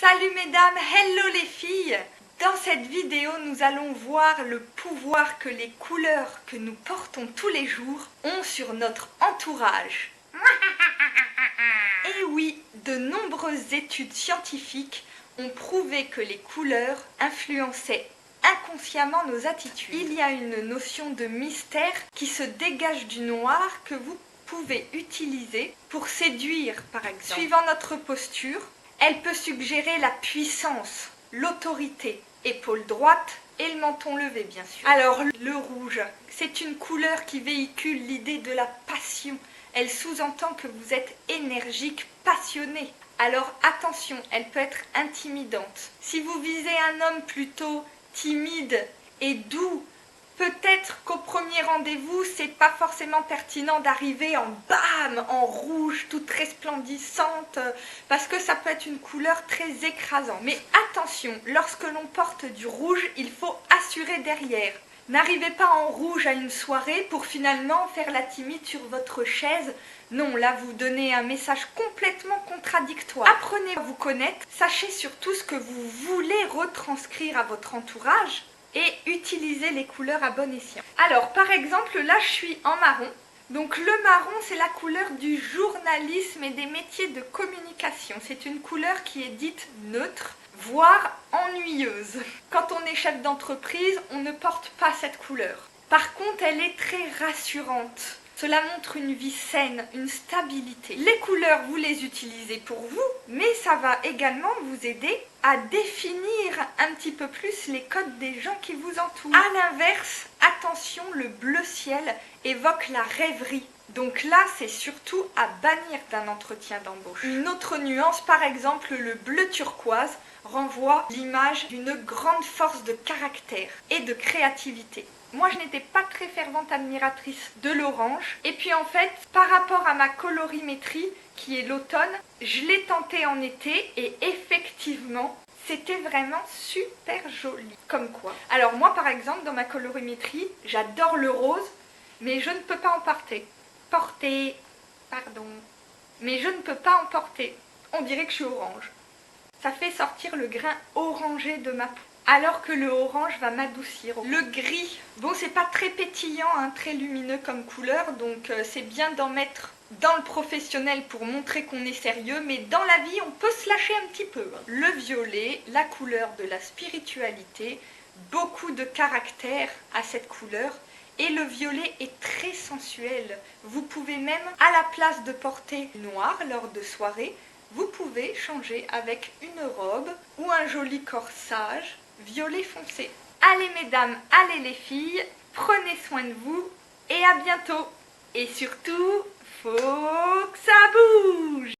Salut mesdames, hello les filles. Dans cette vidéo, nous allons voir le pouvoir que les couleurs que nous portons tous les jours ont sur notre entourage. Et oui, de nombreuses études scientifiques ont prouvé que les couleurs influençaient inconsciemment nos attitudes. Il y a une notion de mystère qui se dégage du noir que vous pouvez utiliser pour séduire, par exemple. Suivant notre posture, elle peut suggérer la puissance, l'autorité, épaule droite et le menton levé, bien sûr. Alors, le rouge, c'est une couleur qui véhicule l'idée de la passion. Elle sous-entend que vous êtes énergique, passionné. Alors attention, elle peut être intimidante. Si vous visez un homme plutôt timide et doux, peut-être qu'au premier rendez-vous, c'est pas forcément pertinent d'arriver en bam, en rouge, toute resplendissante, parce que ça peut être une couleur très écrasante. Mais attention, lorsque l'on porte du rouge, il faut assurer derrière. N'arrivez pas en rouge à une soirée pour finalement faire la timide sur votre chaise. Non, là vous donnez un message complètement contradictoire. Apprenez à vous connaître, sachez surtout ce que vous voulez retranscrire à votre entourage et utilisez les couleurs à bon escient. Alors par exemple, là je suis en marron. Donc le marron, c'est la couleur du journalisme et des métiers de communication. C'est une couleur qui est dite neutre, voire ennuyeuse. Quand on est chef d'entreprise, on ne porte pas cette couleur. Par contre, elle est très rassurante. Cela montre une vie saine, une stabilité. Les couleurs, vous les utilisez pour vous, mais ça va également vous aider à définir un petit peu plus les codes des gens qui vous entourent. À l'inverse, attention, le bleu ciel évoque la rêverie. Donc là, c'est surtout à bannir d'un entretien d'embauche. Une autre nuance, par exemple, le bleu turquoise renvoie l'image d'une grande force de caractère et de créativité. Moi, je n'étais pas très fervente admiratrice de l'orange. Et puis en fait, par rapport à ma colorimétrie, qui est l'automne, je l'ai tenté en été et effectivement, c'était vraiment super joli. Comme quoi. Alors moi, par exemple, dans ma colorimétrie, j'adore le rose, mais je ne peux pas en porter. Mais je ne peux pas en porter. On dirait que je suis orange. Ça fait sortir le grain orangé de ma peau. Alors que le orange va m'adoucir. Le gris, bon c'est pas très pétillant, hein, très lumineux comme couleur, donc c'est bien d'en mettre dans le professionnel pour montrer qu'on est sérieux, mais dans la vie on peut se lâcher un petit peu. Le violet, la couleur de la spiritualité, beaucoup de caractère à cette couleur. Et le violet est très sensuel. Vous pouvez même, à la place de porter noir lors de soirées, vous pouvez changer avec une robe ou un joli corsage violet foncé. Allez mesdames, allez les filles, prenez soin de vous et à bientôt. Et surtout, faut que ça bouge!